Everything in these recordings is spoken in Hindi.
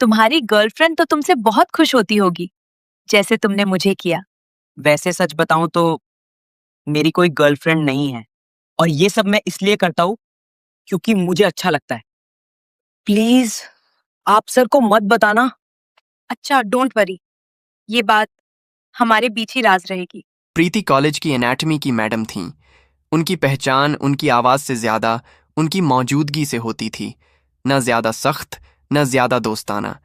तुम्हारी गर्लफ्रेंड तो तुमसे बहुत खुश होती होगी, जैसे तुमने मुझे किया। वैसे सच बताऊं तो मेरी कोई गर्लफ्रेंड नहीं है और ये सब मैं इसलिए करता हूँ क्योंकि मुझे अच्छा लगता है। प्लीज आप सर को मत बताना। अच्छा, डोंट वरी, ये बात हमारे बीच ही राज रहेगी। प्रीति कॉलेज की एनाटॉमी की मैडम थीं। उनकी पहचान उनकी आवाज़ से ज़्यादा उनकी मौजूदगी से होती थी। न ज़्यादा सख्त, न ज़्यादा दोस्ताना,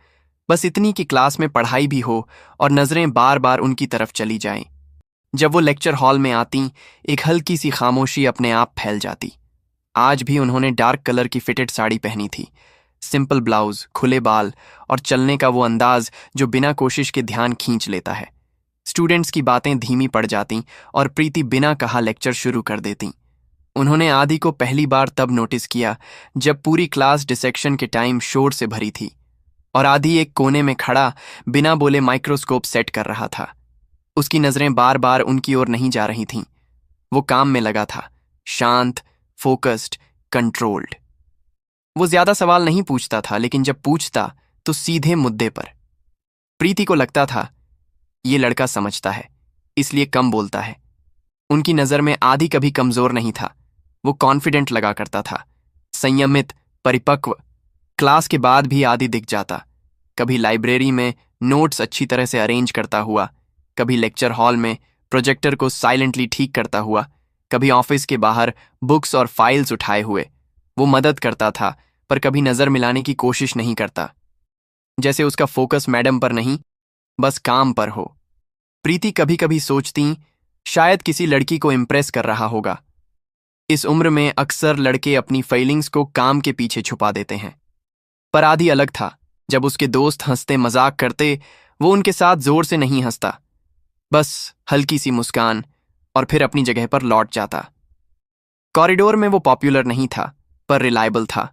बस इतनी कि क्लास में पढ़ाई भी हो और नज़रें बार बार उनकी तरफ चली जाएं। जब वो लेक्चर हॉल में आती, एक हल्की सी खामोशी अपने आप फैल जाती। आज भी उन्होंने डार्क कलर की फिटेड साड़ी पहनी थी। सिंपल ब्लाउज, खुले बाल और चलने का वो अंदाज जो बिना कोशिश के ध्यान खींच लेता है। स्टूडेंट्स की बातें धीमी पड़ जातीं और प्रीति बिना कहा लेक्चर शुरू कर देती। उन्होंने आदि को पहली बार तब नोटिस किया जब पूरी क्लास डिसेक्शन के टाइम शोर से भरी थी और आदि एक कोने में खड़ा बिना बोले माइक्रोस्कोप सेट कर रहा था। उसकी नजरें बार बार उनकी ओर नहीं जा रही थीं। वो काम में लगा था, शांत, फोकस्ड, कंट्रोल्ड। वो ज्यादा सवाल नहीं पूछता था, लेकिन जब पूछता तो सीधे मुद्दे पर। प्रीति को लगता था ये लड़का समझता है, इसलिए कम बोलता है। उनकी नजर में आदि कभी कमजोर नहीं था। वो कॉन्फिडेंट लगा करता था, संयमित, परिपक्व। क्लास के बाद भी आदि दिख जाता, कभी लाइब्रेरी में नोट्स अच्छी तरह से अरेंज करता हुआ, कभी लेक्चर हॉल में प्रोजेक्टर को साइलेंटली ठीक करता हुआ, कभी ऑफिस के बाहर बुक्स और फाइल्स उठाए हुए। वो मदद करता था, पर कभी नजर मिलाने की कोशिश नहीं करता, जैसे उसका फोकस मैडम पर नहीं, बस काम पर हो। प्रीति कभी कभी सोचती, शायद किसी लड़की को इम्प्रेस कर रहा होगा। इस उम्र में अक्सर लड़के अपनी फीलिंग्स को काम के पीछे छुपा देते हैं। पर आदि अलग था। जब उसके दोस्त हंसते मजाक करते, वो उनके साथ जोर से नहीं हंसता, बस हल्की सी मुस्कान, और फिर अपनी जगह पर लौट जाता। कॉरिडोर में वो पॉपुलर नहीं था, पर रिलायबल था।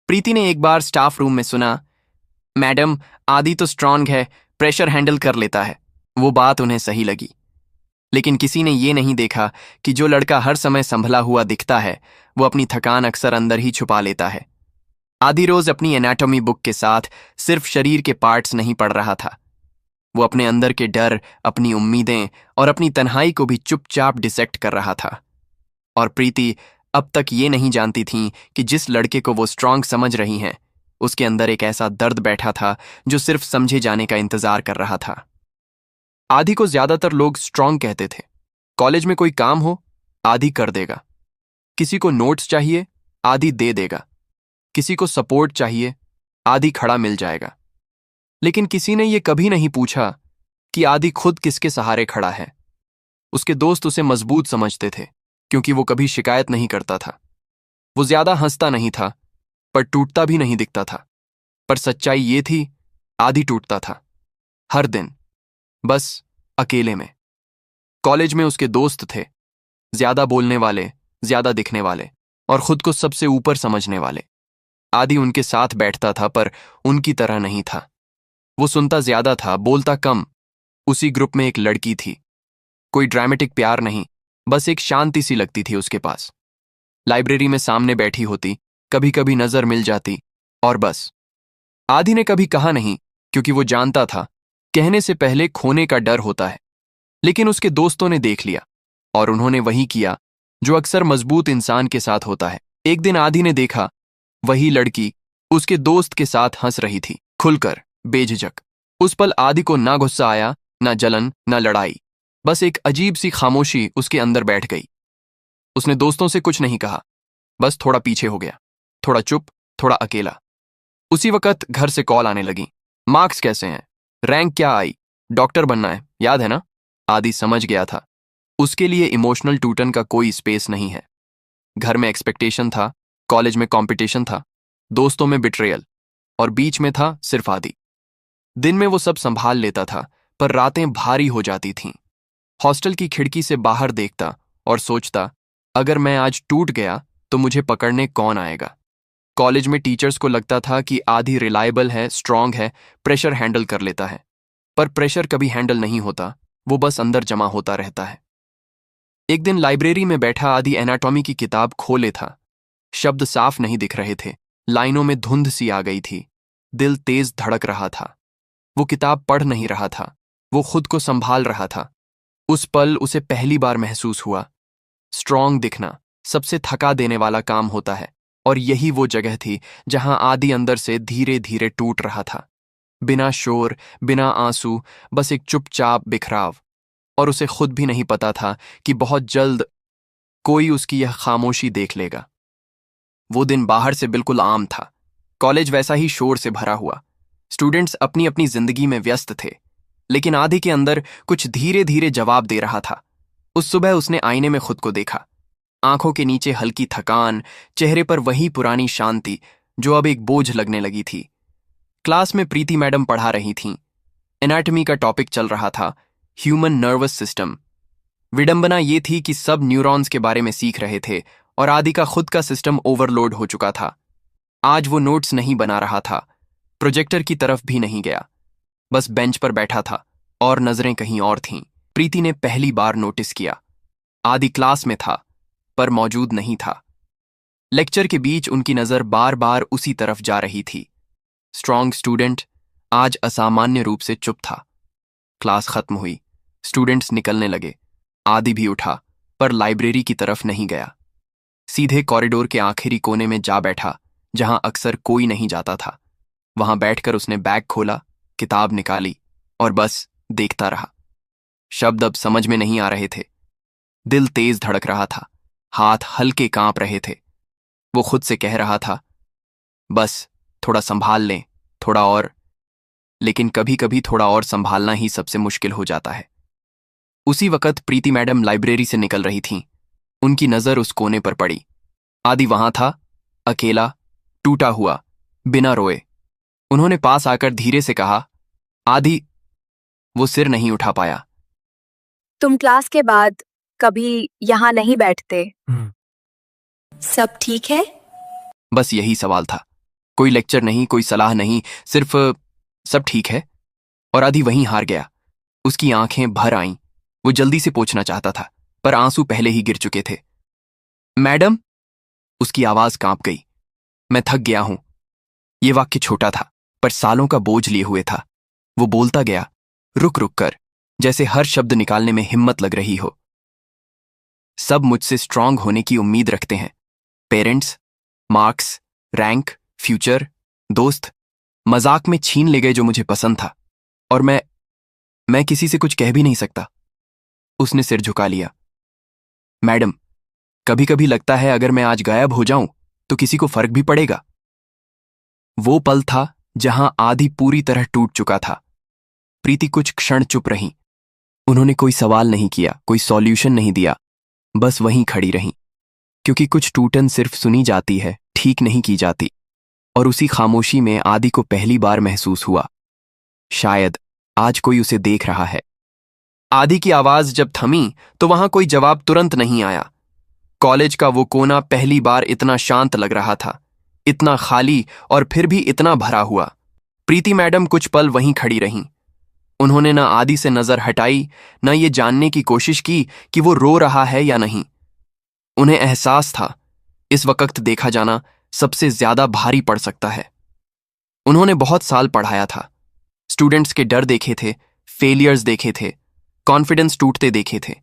प्रीति ने एक बार स्टाफ रूम में सुना, मैडम, आदि तो स्ट्रांग है, प्रेशर हैंडल कर लेता है। वो बात उन्हें सही लगी, लेकिन किसी ने ये नहीं देखा कि जो लड़का हर समय संभला हुआ दिखता है, वो अपनी थकान अक्सर अंदर ही छुपा लेता है। आदि रोज अपनी एनाटॉमी बुक के साथ सिर्फ शरीर के पार्ट्स नहीं पढ़ रहा था। वो अपने अंदर के डर, अपनी उम्मीदें और अपनी तन्हाई को भी चुपचाप डिसेक्ट कर रहा था। और प्रीति अब तक ये नहीं जानती थी कि जिस लड़के को वो स्ट्रांग समझ रही हैं, उसके अंदर एक ऐसा दर्द बैठा था जो सिर्फ समझे जाने का इंतजार कर रहा था। आदि को ज्यादातर लोग स्ट्रांग कहते थे। कॉलेज में कोई काम हो, आदि कर देगा। किसी को नोट्स चाहिए, आदि दे देगा। किसी को सपोर्ट चाहिए, आदि खड़ा मिल जाएगा। लेकिन किसी ने यह कभी नहीं पूछा कि आदि खुद किसके सहारे खड़ा है। उसके दोस्त उसे मजबूत समझते थे, क्योंकि वो कभी शिकायत नहीं करता था। वो ज्यादा हंसता नहीं था, पर टूटता भी नहीं दिखता था। पर सच्चाई ये थी, आदि टूटता था, हर दिन, बस अकेले में। कॉलेज में उसके दोस्त थे, ज्यादा बोलने वाले, ज्यादा दिखने वाले और खुद को सबसे ऊपर समझने वाले। आदि उनके साथ बैठता था, पर उनकी तरह नहीं था। वो सुनता ज्यादा था, बोलता कम। उसी ग्रुप में एक लड़की थी। कोई ड्रामेटिक प्यार नहीं, बस एक शांति सी लगती थी उसके पास। लाइब्रेरी में सामने बैठी होती, कभी कभी नजर मिल जाती, और बस। आदि ने कभी कहा नहीं, क्योंकि वो जानता था कहने से पहले खोने का डर होता है। लेकिन उसके दोस्तों ने देख लिया, और उन्होंने वही किया जो अक्सर मजबूत इंसान के साथ होता है। एक दिन आदि ने देखा, वही लड़की उसके दोस्त के साथ हंस रही थी, खुलकर, बेझिझक। उस पल आदि को ना गुस्सा आया, ना जलन, ना लड़ाई, बस एक अजीब सी खामोशी उसके अंदर बैठ गई। उसने दोस्तों से कुछ नहीं कहा, बस थोड़ा पीछे हो गया, थोड़ा चुप, थोड़ा अकेला। उसी वक्त घर से कॉल आने लगी। मार्क्स कैसे हैं? रैंक क्या आई? डॉक्टर बनना है, याद है ना? आदि समझ गया था, उसके लिए इमोशनल टूटन का कोई स्पेस नहीं है। घर में एक्सपेक्टेशन था, कॉलेज में कंपटीशन था, दोस्तों में बिट्रेयल, और बीच में था सिर्फ आदि। दिन में वो सब संभाल लेता था, पर रातें भारी हो जाती थीं। हॉस्टल की खिड़की से बाहर देखता और सोचता, अगर मैं आज टूट गया तो मुझे पकड़ने कौन आएगा? कॉलेज में टीचर्स को लगता था कि आदि रिलायबल है, स्ट्रांग है, प्रेशर हैंडल कर लेता है। पर प्रेशर कभी हैंडल नहीं होता, वो बस अंदर जमा होता रहता है। एक दिन लाइब्रेरी में बैठा आदि एनाटॉमी की किताब खोले था। शब्द साफ नहीं दिख रहे थे, लाइनों में धुंध सी आ गई थी। दिल तेज धड़क रहा था। वो किताब पढ़ नहीं रहा था, वो खुद को संभाल रहा था। उस पल उसे पहली बार महसूस हुआ, स्ट्रांग दिखना सबसे थका देने वाला काम होता है, और यही वो जगह थी जहां आदि अंदर से धीरे धीरे टूट रहा था। बिना शोर, बिना आंसू, बस एक चुपचाप बिखराव। और उसे खुद भी नहीं पता था कि बहुत जल्द कोई उसकी यह खामोशी देख लेगा। वो दिन बाहर से बिल्कुल आम था। कॉलेज वैसा ही शोर से भरा हुआ। स्टूडेंट्स अपनी अपनी जिंदगी में व्यस्त थे, लेकिन आदि के अंदर कुछ धीरे धीरे जवाब दे रहा था। उस सुबह उसने आईने में खुद को देखा। आंखों के नीचे हल्की थकान, चेहरे पर वही पुरानी शांति जो अब एक बोझ लगने लगी थी। क्लास में प्रीति मैडम पढ़ा रही थीं। एनाटॉमी का टॉपिक चल रहा था, ह्यूमन नर्वस सिस्टम। विडंबना ये थी कि सब न्यूरॉन्स के बारे में सीख रहे थे और आदि का खुद का सिस्टम ओवरलोड हो चुका था। आज वो नोट्स नहीं बना रहा था, प्रोजेक्टर की तरफ भी नहीं गया, बस बेंच पर बैठा था और नजरें कहीं और थीं। प्रीति ने पहली बार नोटिस किया, आदि क्लास में था पर मौजूद नहीं था। लेक्चर के बीच उनकी नजर बार बार उसी तरफ जा रही थी। स्ट्रांग स्टूडेंट आज असामान्य रूप से चुप था। क्लास खत्म हुई, स्टूडेंट्स निकलने लगे। आदि भी उठा, पर लाइब्रेरी की तरफ नहीं गया। सीधे कॉरिडोर के आखिरी कोने में जा बैठा, जहां अक्सर कोई नहीं जाता था। वहां बैठकर उसने बैग खोला, किताब निकाली और बस देखता रहा। शब्द अब समझ में नहीं आ रहे थे। दिल तेज धड़क रहा था, हाथ हल्के कांप रहे थे। वो खुद से कह रहा था, बस थोड़ा संभाल लें, थोड़ा और। लेकिन कभी कभी थोड़ा और संभालना ही सबसे मुश्किल हो जाता है। उसी वक्त प्रीति मैडम लाइब्रेरी से निकल रही थीं। उनकी नजर उस कोने पर पड़ी। आदि वहां था, अकेला, टूटा हुआ, बिना रोए। उन्होंने पास आकर धीरे से कहा, आदि। वो सिर नहीं उठा पाया। तुम क्लास के बाद कभी यहाँ नहीं बैठते? सब ठीक है? बस यही सवाल था। कोई लेक्चर नहीं, कोई सलाह नहीं, सिर्फ सब ठीक है। और आदि वहीं हार गया। उसकी आंखें भर आईं। वो जल्दी से पूछना चाहता था, पर आंसू पहले ही गिर चुके थे। मैडम, उसकी आवाज कांप गई। मैं थक गया हूं। ये वाक्य छोटा था, पर सालों का बोझ लिए हुए था। वो बोलता गया, रुक रुक कर, जैसे हर शब्द निकालने में हिम्मत लग रही हो। सब मुझसे स्ट्रांग होने की उम्मीद रखते हैं। पेरेंट्स, मार्क्स, रैंक, फ्यूचर, दोस्त मजाक में छीन ले गए जो मुझे पसंद था। और मैं किसी से कुछ कह भी नहीं सकता। उसने सिर झुका लिया। मैडम, कभी कभी लगता है अगर मैं आज गायब हो जाऊं तो किसी को फर्क भी पड़ेगा। वो पल था जहां आदि पूरी तरह टूट चुका था। प्रीति कुछ क्षण चुप रही। उन्होंने कोई सवाल नहीं किया, कोई सॉल्यूशन नहीं दिया, बस वहीं खड़ी रहीं। क्योंकि कुछ टूटन सिर्फ सुनी जाती है, ठीक नहीं की जाती। और उसी खामोशी में आदि को पहली बार महसूस हुआ, शायद आज कोई उसे देख रहा है। आदि की आवाज जब थमी तो वहां कोई जवाब तुरंत नहीं आया। कॉलेज का वो कोना पहली बार इतना शांत लग रहा था, इतना खाली और फिर भी इतना भरा हुआ। प्रीति मैडम कुछ पल वहीं खड़ी रहीं। उन्होंने न आदि से नजर हटाई, न ये जानने की कोशिश की कि वो रो रहा है या नहीं। उन्हें एहसास था, इस वक्त देखा जाना सबसे ज्यादा भारी पड़ सकता है। उन्होंने बहुत साल पढ़ाया था, स्टूडेंट्स के डर देखे थे, फेलियर्स देखे थे, कॉन्फिडेंस टूटते देखे थे।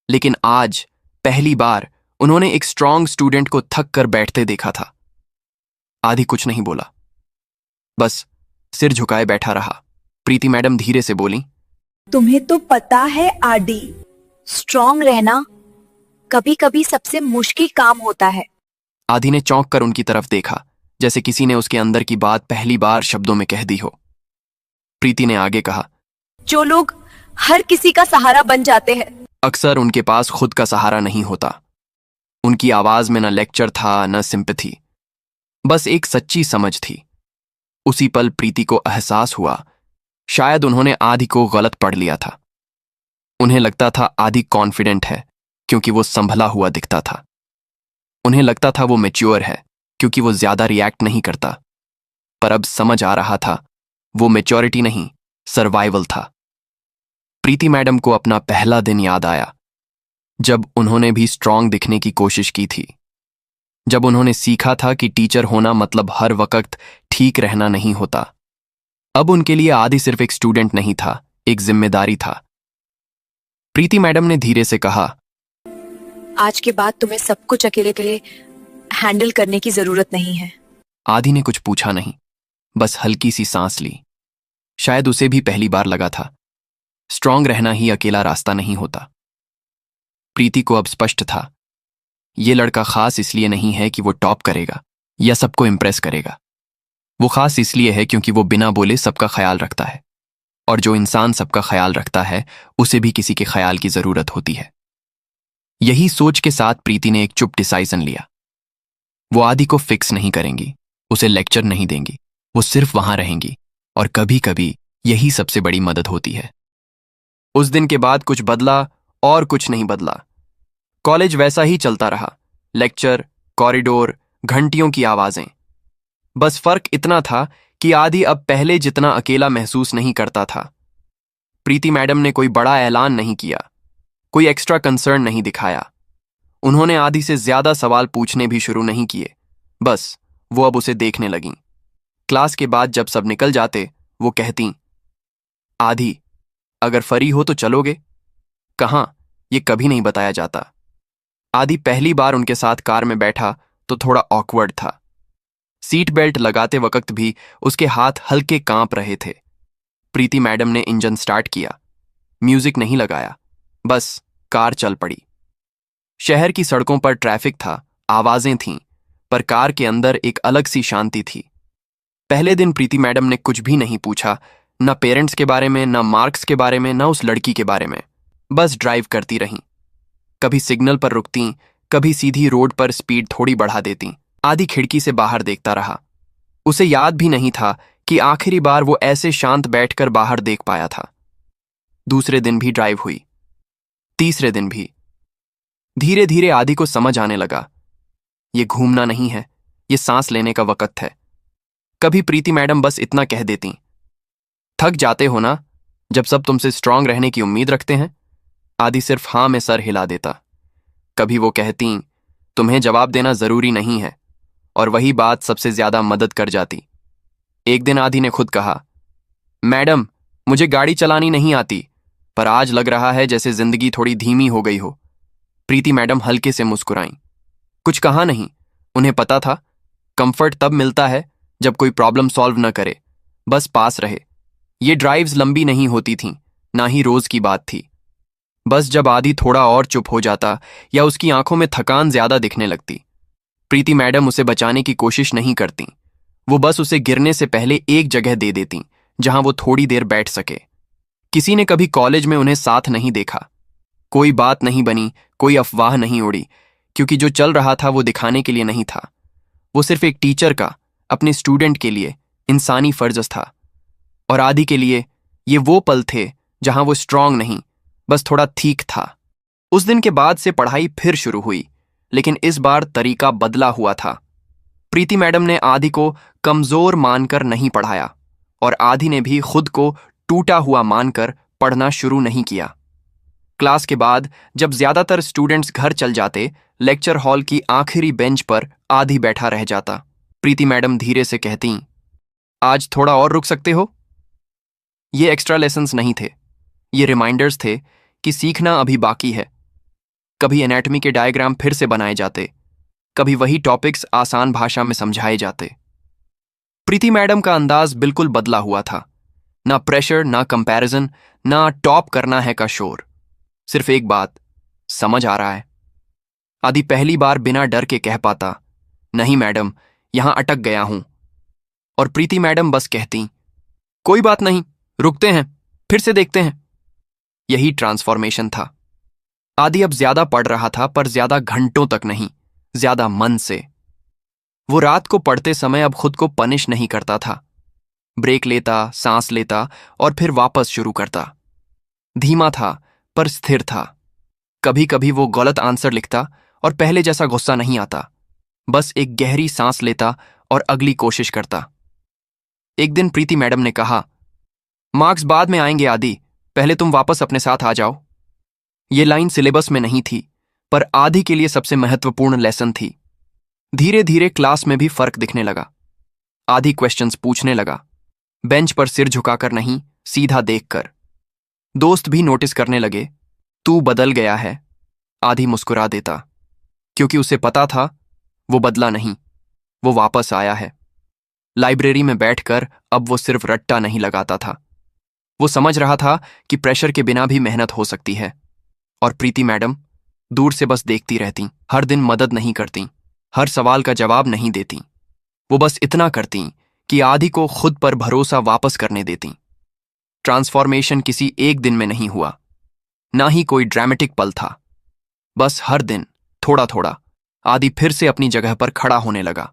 लेकिन आज पहली बार उन्होंने एक स्ट्रांग स्टूडेंट को थक कर बैठते देखा था। आदि कुछ नहीं बोला, बस सिर झुकाए बैठा रहा। प्रीति मैडम धीरे से बोली, तुम्हें तो पता है आदि, स्ट्रांग रहना कभी कभी सबसे मुश्किल काम होता है। आदि ने चौंक कर उनकी तरफ देखा, जैसे किसी ने उसके अंदर की बात पहली बार शब्दों में कह दी हो। प्रीति ने आगे कहा, जो लोग हर किसी का सहारा बन जाते हैं, अक्सर उनके पास खुद का सहारा नहीं होता। उनकी आवाज में न लेक्चर था, न सिंपैथी, बस एक सच्ची समझ थी। उसी पल प्रीति को एहसास हुआ, शायद उन्होंने आदि को गलत पढ़ लिया था। उन्हें लगता था आदि कॉन्फिडेंट है क्योंकि वो संभला हुआ दिखता था। उन्हें लगता था वो मैच्योर है क्योंकि वो ज्यादा रिएक्ट नहीं करता। पर अब समझ आ रहा था, वो मैच्योरिटी नहीं, सर्वाइवल था। प्रीति मैडम को अपना पहला दिन याद आया, जब उन्होंने भी स्ट्रांग दिखने की कोशिश की थी। जब उन्होंने सीखा था कि टीचर होना मतलब हर वक्त ठीक रहना नहीं होता। अब उनके लिए आदि सिर्फ एक स्टूडेंट नहीं था, एक जिम्मेदारी था। प्रीति मैडम ने धीरे से कहा, आज के बाद तुम्हें सब कुछ अकेले अकेले हैंडल करने की जरूरत नहीं है। आदि ने कुछ पूछा नहीं, बस हल्की सी सांस ली। शायद उसे भी पहली बार लगा था स्ट्रांग रहना ही अकेला रास्ता नहीं होता। प्रीति को अब स्पष्ट था, ये लड़का खास इसलिए नहीं है कि वो टॉप करेगा या सबको इम्प्रेस करेगा। वो खास इसलिए है क्योंकि वो बिना बोले सबका ख्याल रखता है, और जो इंसान सबका ख्याल रखता है उसे भी किसी के ख्याल की जरूरत होती है। यही सोच के साथ प्रीति ने एक चुप डिसीजन लिया। वो आदि को फिक्स नहीं करेंगी, उसे लेक्चर नहीं देंगी, वो सिर्फ वहां रहेंगी, और कभी कभी यही सबसे बड़ी मदद होती है। उस दिन के बाद कुछ बदला और कुछ नहीं बदला। कॉलेज वैसा ही चलता रहा, लेक्चर, कॉरिडोर, घंटियों की आवाजें। बस फर्क इतना था कि आदि अब पहले जितना अकेला महसूस नहीं करता था। प्रीति मैडम ने कोई बड़ा ऐलान नहीं किया, कोई एक्स्ट्रा कंसर्न नहीं दिखाया। उन्होंने आदि से ज्यादा सवाल पूछने भी शुरू नहीं किए, बस वो अब उसे देखने लगीं। क्लास के बाद जब सब निकल जाते, वो कहती, आदि, अगर फ्री हो तो चलोगे? कहाँ, ये कभी नहीं बताया जाता। आदि पहली बार उनके साथ कार में बैठा तो थोड़ा ऑकवर्ड था। सीट बेल्ट लगाते वक्त भी उसके हाथ हल्के कांप रहे थे। प्रीति मैडम ने इंजन स्टार्ट किया, म्यूजिक नहीं लगाया, बस कार चल पड़ी। शहर की सड़कों पर ट्रैफिक था, आवाजें थीं, पर कार के अंदर एक अलग सी शांति थी। पहले दिन प्रीति मैडम ने कुछ भी नहीं पूछा, न पेरेंट्स के बारे में, न मार्क्स के बारे में, न उस लड़की के बारे में। बस ड्राइव करती रहीं। कभी सिग्नल पर रुकती, कभी सीधी रोड पर स्पीड थोड़ी बढ़ा देती। आदि खिड़की से बाहर देखता रहा। उसे याद भी नहीं था कि आखिरी बार वो ऐसे शांत बैठकर बाहर देख पाया था। दूसरे दिन भी ड्राइव हुई, तीसरे दिन भी। धीरे धीरे आदि को समझ आने लगा, ये घूमना नहीं है, ये सांस लेने का वक्त है। कभी प्रीति मैडम बस इतना कह देती, थक जाते हो ना जब सब तुमसे स्ट्रांग रहने की उम्मीद रखते हैं? आदि सिर्फ हाँ में सर हिला देता। कभी वो कहती, तुम्हें जवाब देना जरूरी नहीं है, और वही बात सबसे ज्यादा मदद कर जाती। एक दिन आदि ने खुद कहा, मैडम, मुझे गाड़ी चलानी नहीं आती, पर आज लग रहा है जैसे जिंदगी थोड़ी धीमी हो गई हो। प्रीति मैडम हल्के से मुस्कुराईं। कुछ कहा नहीं, उन्हें पता था कंफर्ट तब मिलता है जब कोई प्रॉब्लम सॉल्व न करे, बस पास रहे। ये ड्राइव्स लंबी नहीं होती थीं, ना ही रोज की बात थी। बस जब आदि थोड़ा और चुप हो जाता या उसकी आंखों में थकान ज्यादा दिखने लगती, प्रीति मैडम उसे बचाने की कोशिश नहीं करती। वो बस उसे गिरने से पहले एक जगह दे देती जहां वो थोड़ी देर बैठ सके। किसी ने कभी कॉलेज में उन्हें साथ नहीं देखा। कोई बात नहीं बनी, कोई अफवाह नहीं उड़ी, क्योंकि जो चल रहा था वो दिखाने के लिए नहीं था। वो सिर्फ एक टीचर का अपने स्टूडेंट के लिए इंसानी फर्ज था। और आदि के लिए ये वो पल थे जहां वो स्ट्रांग नहीं, बस थोड़ा ठीक था। उस दिन के बाद से पढ़ाई फिर शुरू हुई, लेकिन इस बार तरीका बदला हुआ था। प्रीति मैडम ने आदि को कमजोर मानकर नहीं पढ़ाया, और आदि ने भी खुद को टूटा हुआ मानकर पढ़ना शुरू नहीं किया। क्लास के बाद जब ज्यादातर स्टूडेंट्स घर चल जाते, लेक्चर हॉल की आखिरी बेंच पर आदि बैठा रह जाता। प्रीति मैडम धीरे से कहती, आज थोड़ा और रुक सकते हो? ये एक्स्ट्रा लेसन्स नहीं थे, ये रिमाइंडर्स थे कि सीखना अभी बाकी है। कभी एनाटॉमी के डायग्राम फिर से बनाए जाते, कभी वही टॉपिक्स आसान भाषा में समझाए जाते। प्रीति मैडम का अंदाज बिल्कुल बदला हुआ था। ना प्रेशर, ना कंपैरिजन, ना टॉप करना है का शोर। सिर्फ एक बात, समझ आ रहा है। आदि पहली बार बिना डर के कह पाता, नहीं मैडम, यहां अटक गया हूं। और प्रीति मैडम बस कहती, कोई बात नहीं, रुकते हैं, फिर से देखते हैं। यही ट्रांसफॉर्मेशन था। आदि अब ज्यादा पढ़ रहा था, पर ज्यादा घंटों तक नहीं, ज्यादा मन से। वो रात को पढ़ते समय अब खुद को पनिश नहीं करता था। ब्रेक लेता, सांस लेता और फिर वापस शुरू करता। धीमा था पर स्थिर था। कभी कभी वो गलत आंसर लिखता और पहले जैसा गुस्सा नहीं आता, बस एक गहरी सांस लेता और अगली कोशिश करता। एक दिन प्रीति मैडम ने कहा, मार्क्स बाद में आएंगे आदि, पहले तुम वापस अपने साथ आ जाओ। ये लाइन सिलेबस में नहीं थी, पर आदि के लिए सबसे महत्वपूर्ण लेसन थी। धीरे धीरे क्लास में भी फर्क दिखने लगा। आधी क्वेश्चंस पूछने लगा, बेंच पर सिर झुकाकर नहीं, सीधा देखकर। दोस्त भी नोटिस करने लगे, तू बदल गया है। आधी मुस्कुरा देता, क्योंकि उसे पता था वो बदला नहीं, वो वापस आया है। लाइब्रेरी में बैठकर अब वो सिर्फ रट्टा नहीं लगाता था, वो समझ रहा था कि प्रेशर के बिना भी मेहनत हो सकती है। और प्रीति मैडम दूर से बस देखती रहती, हर दिन मदद नहीं करती, हर सवाल का जवाब नहीं देती, वो बस इतना करती कि आधी को खुद पर भरोसा वापस करने देती। ट्रांसफॉर्मेशन किसी एक दिन में नहीं हुआ, ना ही कोई ड्रामेटिक पल था। बस हर दिन थोड़ा थोड़ा आधी फिर से अपनी जगह पर खड़ा होने लगा।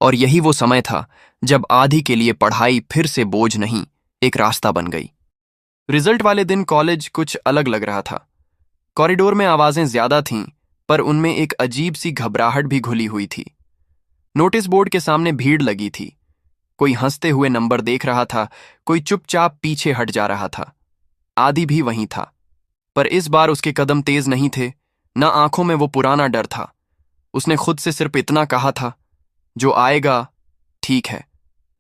और यही वो समय था जब आधी के लिए पढ़ाई फिर से बोझ नहीं, एक रास्ता बन गई। रिजल्ट वाले दिन कॉलेज कुछ अलग लग रहा था। कॉरिडोर में आवाजें ज्यादा थीं, पर उनमें एक अजीब सी घबराहट भी घुली हुई थी। नोटिस बोर्ड के सामने भीड़ लगी थी, कोई हंसते हुए नंबर देख रहा था, कोई चुपचाप पीछे हट जा रहा था। आधी भी वहीं था, पर इस बार उसके कदम तेज नहीं थे, ना आंखों में वो पुराना डर था। उसने खुद से सिर्फ इतना कहा था, जो आएगा ठीक है।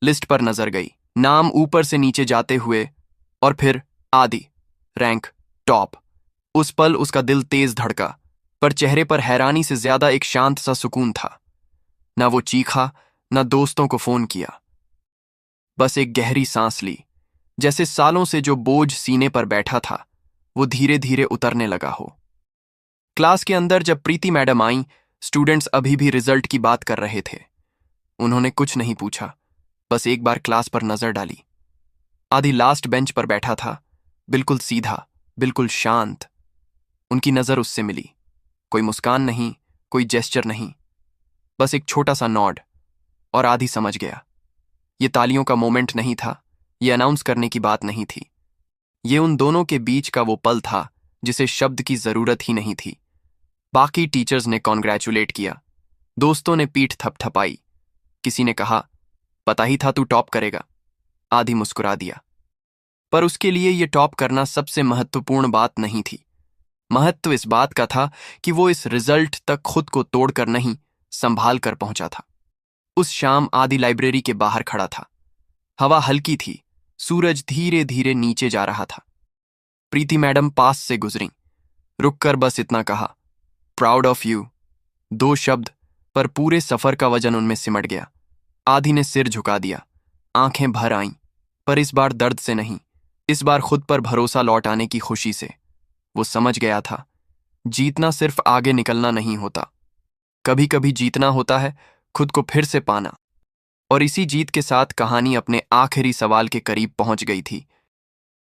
लिस्ट पर नजर गई, नाम ऊपर से नीचे जाते हुए, और फिर आधी, रैंक टॉप। उस पल उसका दिल तेज धड़का, पर चेहरे पर हैरानी से ज्यादा एक शांत सा सुकून था। ना वो चीखा, ना दोस्तों को फोन किया, बस एक गहरी सांस ली, जैसे सालों से जो बोझ सीने पर बैठा था वो धीरे धीरे उतरने लगा हो। क्लास के अंदर जब प्रीति मैडम आईं, स्टूडेंट्स अभी भी रिजल्ट की बात कर रहे थे। उन्होंने कुछ नहीं पूछा, बस एक बार क्लास पर नजर डाली। आधी लास्ट बेंच पर बैठा था, बिल्कुल सीधा, बिल्कुल शांत। उनकी नजर उससे मिली, कोई मुस्कान नहीं, कोई जेस्चर नहीं, बस एक छोटा सा नॉड। और आधी समझ गया, ये तालियों का मोमेंट नहीं था, ये अनाउंस करने की बात नहीं थी। ये उन दोनों के बीच का वो पल था जिसे शब्द की जरूरत ही नहीं थी। बाकी टीचर्स ने कॉन्ग्रेचुलेट किया, दोस्तों ने पीठ थपथपाई, किसी ने कहा, पता ही था तू टॉप करेगा। आधी मुस्कुरा दिया, पर उसके लिए ये टॉप करना सबसे महत्वपूर्ण बात नहीं थी। महत्व इस बात का था कि वो इस रिजल्ट तक खुद को तोड़कर नहीं, संभाल कर पहुंचा था। उस शाम आधी लाइब्रेरी के बाहर खड़ा था। हवा हल्की थी, सूरज धीरे धीरे नीचे जा रहा था। प्रीति मैडम पास से गुजरी, रुककर बस इतना कहा, प्राउड ऑफ यू। 2 शब्द, पर पूरे सफर का वजन उनमें सिमट गया। आधी ने सिर झुका दिया, आंखें भर आईं, पर इस बार दर्द से नहीं, इस बार खुद पर भरोसा लौट आने की खुशी से। वो समझ गया था, जीतना सिर्फ आगे निकलना नहीं होता, कभी कभी जीतना होता है खुद को फिर से पाना। और इसी जीत के साथ कहानी अपने आखिरी सवाल के करीब पहुंच गई थी।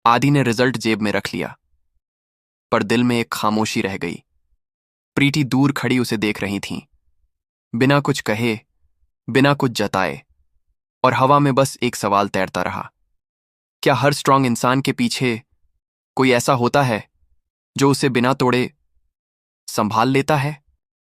आधी ने रिजल्ट जेब में रख लिया, पर दिल में एक खामोशी रह गई। प्रीति दूर खड़ी उसे देख रही थी, बिना कुछ कहे, बिना कुछ जताए, और हवा में बस एक सवाल तैरता रहा, क्या हर स्ट्रांग इंसान के पीछे कोई ऐसा होता है जो उसे बिना तोड़े संभाल लेता है?